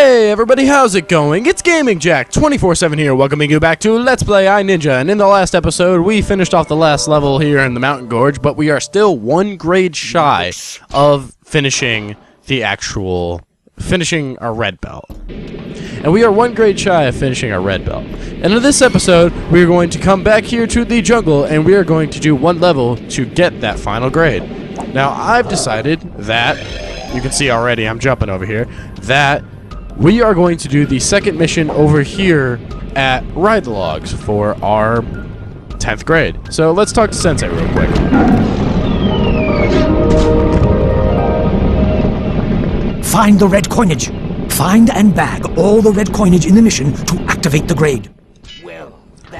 Hey everybody, how's it going? It's Gaming Jack 24/7 here, welcoming you back to Let's Play iNinja. And in the last episode, we finished off the last level here in the Mountain Gorge, but we are still one grade shy of finishing our red belt. And we are one grade shy of finishing our red belt. And in this episode, we are going to come back here to the jungle, and we are going to do one level to get that final grade. Now, I've decided that, you can see already, I'm jumping over here, that we are going to do the second mission over here at Ride the Logs for our 10th grade. So let's talk to Sensei real quick. Find the red coinage. Find and bag all the red coinage in the mission to activate the grade.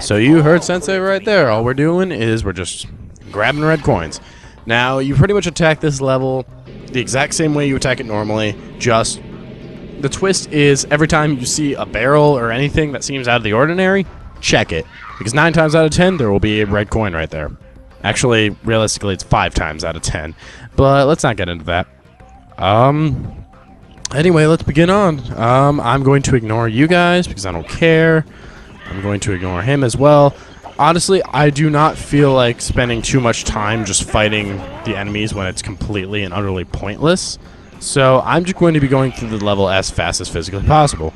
So you heard Sensei right there. All we're doing is we're just grabbing red coins. Now, you pretty much attack this level the exact same way you attack it normally, just the twist is every time you see a barrel or anything that seems out of the ordinary, check it. Because 9 times out of 10, there will be a red coin right there. Actually, realistically, it's 5 times out of 10. But let's not get into that. Anyway, let's begin on. I'm going to ignore you guys because I don't care. I'm going to ignore him as well. Honestly, I do not feel like spending too much time just fighting the enemies when it's completely and utterly pointless. So I'm just going to be going through the level as fast as physically possible.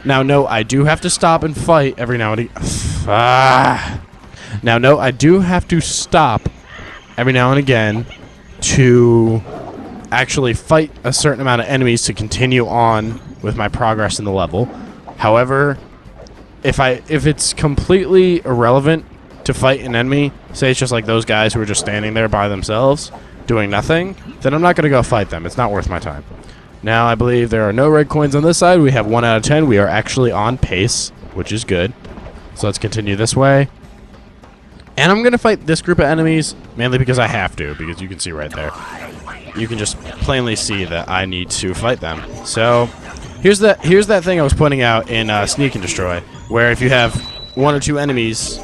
Now, no, I do have to stop and fight every now and again. Now, no, I do have to stop every now and again to actually fight a certain amount of enemies to continue on with my progress in the level. However, if it's completely irrelevant to fight an enemy, say it's just like those guys who are just standing there by themselves doing nothing, then I'm not going to go fight them. It's not worth my time. Now, I believe there are no red coins on this side. We have 1 out of 10. We are actually on pace, which is good. So let's continue this way. And I'm going to fight this group of enemies, mainly because I have to, because you can see right there. You can just plainly see that I need to fight them. So here's that thing I was pointing out in Sneak and Destroy, where if you have 1 or 2 enemies,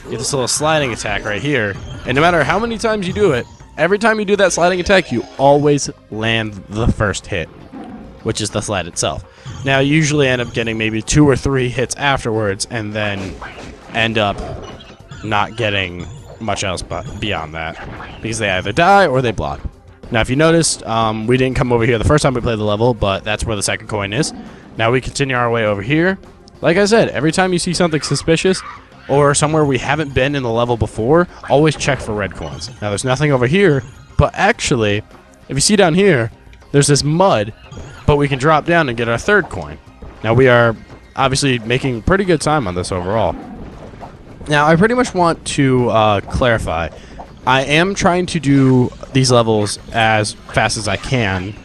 you get this little sliding attack right here. And no matter how many times you do it, every time you do that sliding attack, you always land the first hit, which is the slide itself. Now, you usually end up getting maybe 2 or 3 hits afterwards, and then end up not getting much else beyond that, because they either die or they block. Now, if you noticed, we didn't come over here the first time we played the level, but that's where the second coin is. Now we continue our way over here. Like I said, every time you see something suspicious, or somewhere we haven't been in the level before, always check for red coins. Now, there's nothing over here, but actually, if you see down here, there's this mud, but we can drop down and get our 3rd coin. Now, we are obviously making pretty good time on this overall. Now, I pretty much want to clarify. I am trying to do these levels as fast as I can,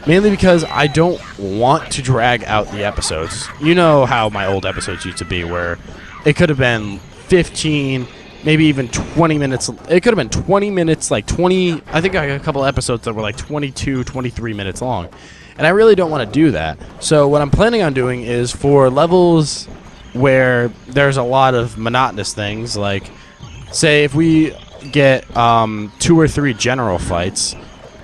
mainly because I don't want to drag out the episodes. You know how my old episodes used to be, where it could have been 15, maybe even 20 minutes. It could have been 20 minutes, like 20. I think I got a couple episodes that were like 22, 23 minutes long. And I really don't want to do that. So what I'm planning on doing is for levels where there's a lot of monotonous things, like, say, if we get 2 or 3 general fights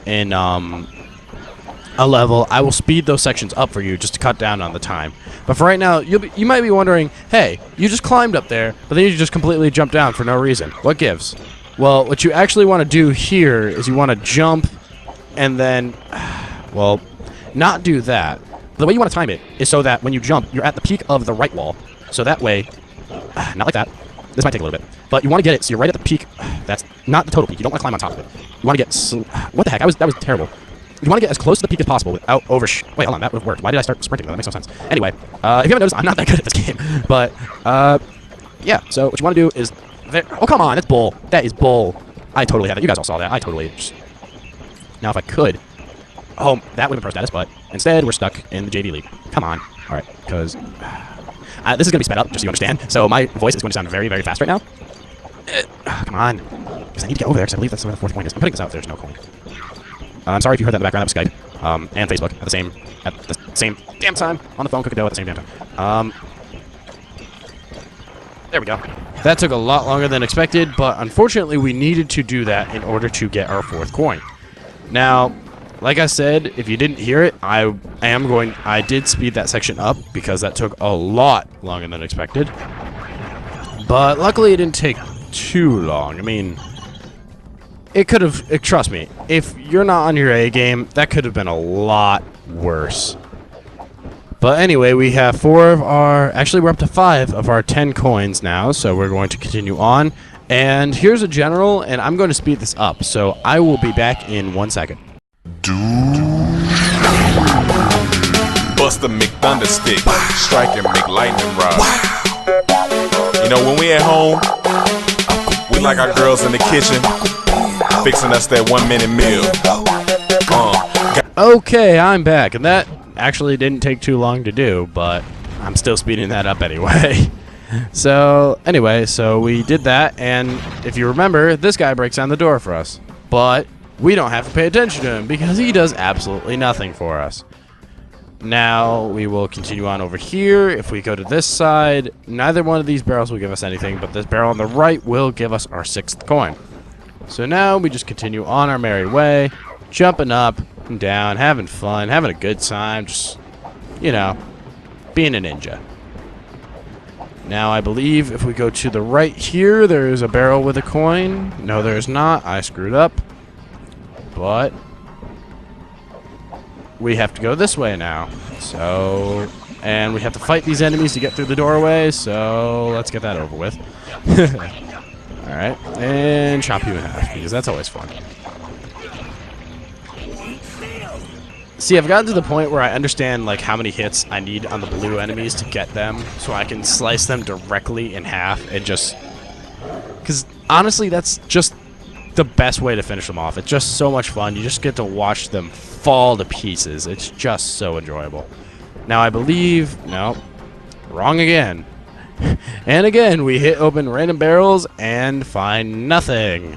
in a level, I will speed those sections up for you just to cut down on the time. But for right now, you might be wondering, hey, you just climbed up there, but then you just completely jumped down for no reason. What gives? Well, what you actually want to do here is you want to jump and then, well, not do that. The way you want to time it is so that when you jump, you're at the peak of the right wall. So that way, not like that. This might take a little bit. But you want to get it so you're right at the peak. That's not the total peak. You don't want to climb on top of it. You want to get... What the heck? That was terrible. You want to get as close to the peak as possible without Wait, hold on. That would have worked. Why did I start sprinting? That makes no sense. Anyway, if you haven't noticed, I'm not that good at this game. But, yeah. So what you want to do is... Oh, come on. That's bull. That is bull. I totally had that. You guys all saw that. I totally just... Now, if I could... Oh, that would have been pro status, but instead, we're stuck in the JV League. Come on. All right, because... this is going to be sped up, just so you understand. So my voice is going to sound very, very fast right now. Come on. Because I need to get over there, because I believe that's where the 4th point is. I'm putting this out. There's no coin. I'm sorry if you heard that in the background. That was Skype and Facebook at the same damn time on the phone. Cook a dough at the same damn time. There we go. That took a lot longer than expected, but unfortunately we needed to do that in order to get our 4th coin. Now, like I said, if you didn't hear it, I did speed that section up because that took a lot longer than expected. But luckily it didn't take too long. I mean, it could have, trust me, if you're not on your A game, that could have been a lot worse. But anyway, we have actually we're up to 5 of our 10 coins now, so we're going to continue on. And here's a general, and I'm going to speed this up, so I will be back in 1 second. Bust a McThunder stick, strike and make lightning rod. You know, when we at home, we like our girls in the kitchen, fixing us that 1 minute meal. Okay, I'm back, and that actually didn't take too long to do, but I'm still speeding that up anyway. So, anyway, so we did that, and if you remember, this guy breaks down the door for us. But we don't have to pay attention to him because he does absolutely nothing for us. Now, we will continue on over here. If we go to this side, neither one of these barrels will give us anything, but this barrel on the right will give us our 6th coin. So now we just continue on our merry way, jumping up and down, having fun, having a good time, just, you know, being a ninja. Now, I believe if we go to the right here, there is a barrel with a coin. No, there's not. I screwed up. But we have to go this way now. So, and we have to fight these enemies to get through the doorway. So, let's get that over with. Alright. And chop you in half, because that's always fun. See, I've gotten to the point where I understand like how many hits I need on the blue enemies to get them, so I can slice them directly in half and just... Because honestly, that's just the best way to finish them off. It's just so much fun. You just get to watch them fall to pieces. It's just so enjoyable. Now, I believe... No. Wrong again. And again, we hit open random barrels and find nothing.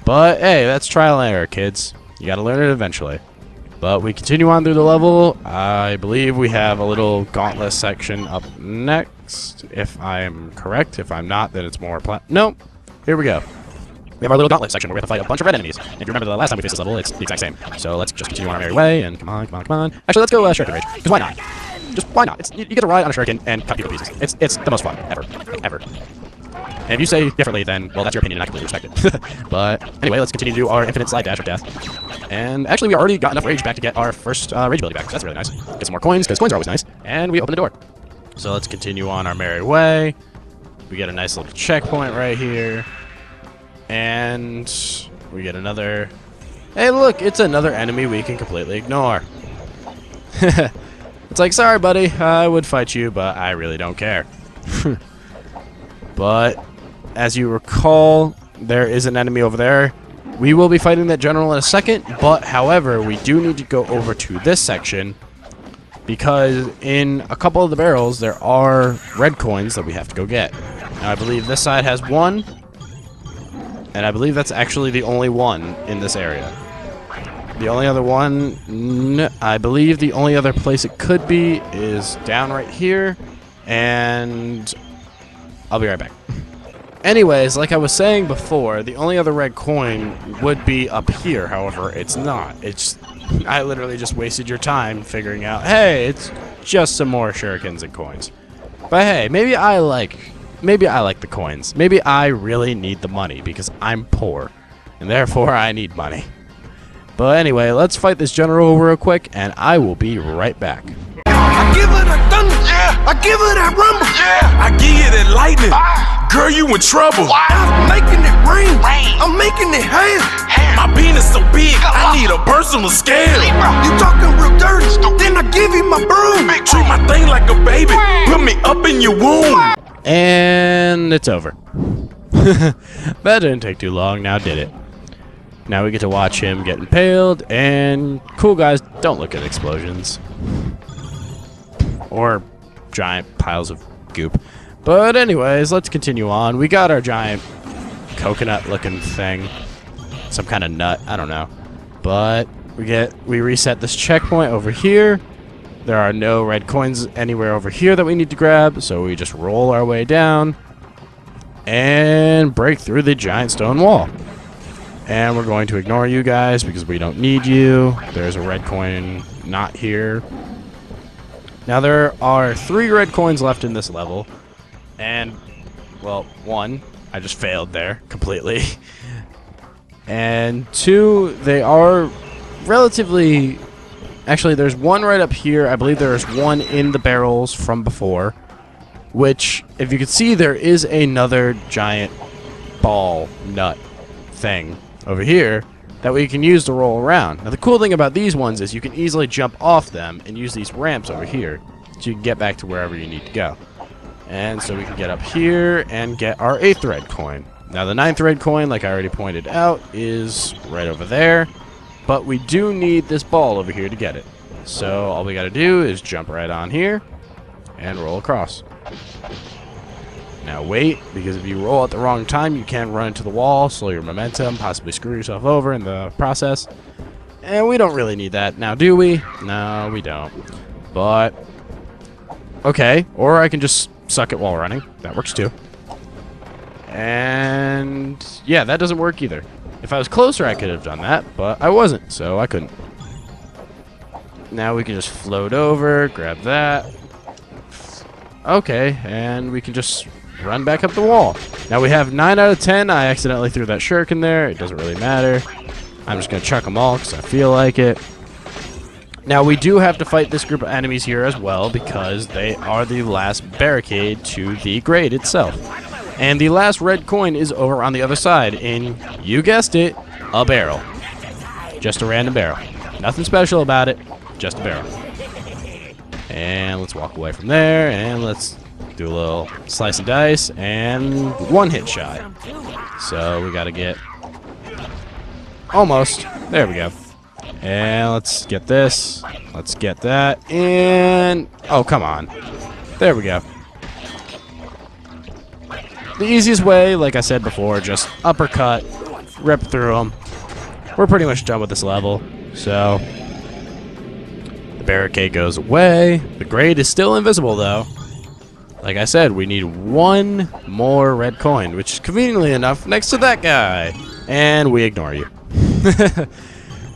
But hey, that's trial and error, kids. You gotta learn it eventually. But we continue on through the level. I believe we have a little gauntlet section up next, if I'm correct. If I'm not, then it's more no. Here we go. We have our little gauntlet section where we have to fight a bunch of red enemies. If you remember the last time we faced this level, it's the exact same. So let's just continue on our merry way, and come on, come on, come on. Actually, let's go Shuriken Rage, because why not? Just why not? You get to ride on a shuriken and cut people to pieces. It's the most fun ever. Ever. And if you say differently, then, well, that's your opinion, and I completely respect it. But anyway, let's continue to do our infinite slide dash of death. And actually, we already got enough rage back to get our first rage ability back, so that's really nice. Get some more coins, because coins are always nice. And we open the door. So let's continue on our merry way. We get a nice little checkpoint right here. And we get another... Hey, look, it's another enemy we can completely ignore. It's like, sorry, buddy, I would fight you, but I really don't care. But as you recall, there is an enemy over there. We will be fighting that general in a second, but however, we do need to go over to this section because in a couple of the barrels, there are red coins that we have to go get. Now, I believe this side has one, and I believe that's actually the only one in this area. The only other one, I believe the only other place it could be is down right here, and I'll be right back. Anyways, like I was saying before, the only other red coin would be up here. However, it's not. I literally just wasted your time figuring out, hey, it's just some more shurikens and coins. But hey, maybe I like the coins. Maybe I really need the money because I'm poor, and therefore I need money. But anyway, let's fight this general real quick, and I will be right back. I give her that thunder, yeah. I give her that rumble, yeah. I give you that lightning, girl, you in trouble. I'm making it rain, I'm making it hail. My penis so big, I need a personal scale. You talking real dirty, then I give you my broom. Treat my thing like a baby, put me up in your womb. And it's over. That didn't take too long, now did it? Now we get to watch him get impaled, and cool guys, don't look at explosions. Or giant piles of goop. But anyways, let's continue on. We got our giant coconut-looking thing. Some kind of nut, I don't know. But we reset this checkpoint over here. There are no red coins anywhere over here that we need to grab, so we just roll our way down and break through the giant stone wall. And we're going to ignore you guys because we don't need you. There's a red coin not here. Now there are 3 red coins left in this level. And, well, 1, I just failed there completely. And 2, they are relatively... Actually, there's 1 right up here. I believe there's 1 in the barrels from before. Which, if you can see, there is another giant ball nut thing over here that we can use to roll around. Now the cool thing about these ones is you can easily jump off them and use these ramps over here so you can get back to wherever you need to go. And so we can get up here and get our 8th red coin. Now the 9th red coin, like I already pointed out, is right over there, but we do need this ball over here to get it. So all we gotta do is jump right on here and roll across. Now wait, because if you roll at the wrong time, you can run into the wall, slow your momentum, possibly screw yourself over in the process. And we don't really need that now, do we? No, we don't. But, okay, or I can just suck it while running. That works too. And, yeah, that doesn't work either. If I was closer, I could have done that, but I wasn't, so I couldn't. Now we can just float over, grab that. Okay, and we can just run back up the wall. Now we have 9 out of 10. I accidentally threw that shuriken there. It doesn't really matter. I'm just going to chuck them all because I feel like it. Now we do have to fight this group of enemies here as well because they are the last barricade to the grade itself. And the last red coin is over on the other side in, you guessed it, a barrel. Just a random barrel. Nothing special about it, just a barrel. And let's walk away from there, and let's do a little slice and dice, and 1 hit shot. So we gotta get... Almost. There we go. And let's get this. Let's get that, and... Oh, come on. There we go. The easiest way, like I said before, just uppercut, rip through them. We're pretty much done with this level, so... The barricade goes away. The grade is still invisible, though. Like I said, we need 1 more red coin, which is conveniently enough next to that guy. And we ignore you.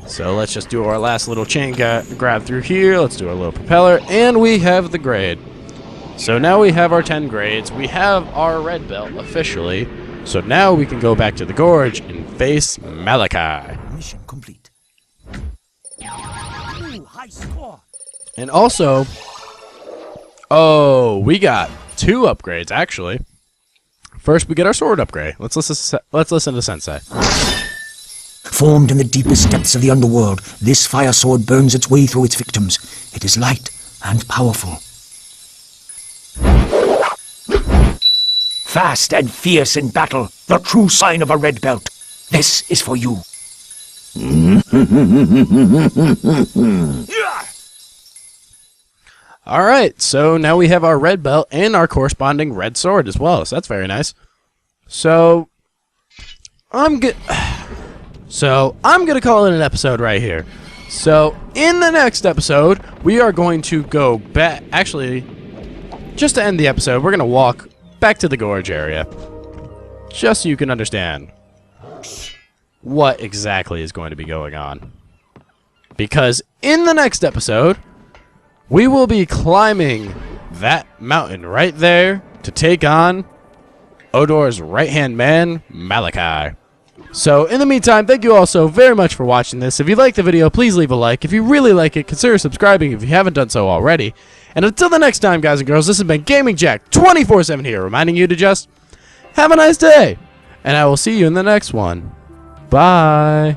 So let's just do our last little chain grab through here. Let's do our little propeller. And we have the grade. So now we have our 10 grades. We have our red belt officially. So now we can go back to the gorge and face Malachi. Mission complete. Ooh, high score. And also, oh, we got 2 upgrades actually. First, we get our sword upgrade. Let's listen to Sensei. Formed in the deepest depths of the underworld, this fire sword burns its way through its victims. It is light and powerful. Fast and fierce in battle, the true sign of a red belt. This is for you. Alright, so now we have our red belt and our corresponding red sword as well, so that's very nice. So, I'm gonna call it an episode right here. So, in the next episode, we are going to go back, actually, just to end the episode, we're going to walk back to the gorge area. Just so you can understand what exactly is going to be going on. Because in the next episode, we will be climbing that mountain right there to take on Odor's right-hand man, Malachi. So, in the meantime, thank you all so very much for watching this. If you liked the video, please leave a like. If you really like it, consider subscribing if you haven't done so already. And until the next time, guys and girls, this has been Gaming Jack 24/7 here, reminding you to just have a nice day. And I will see you in the next one. Bye.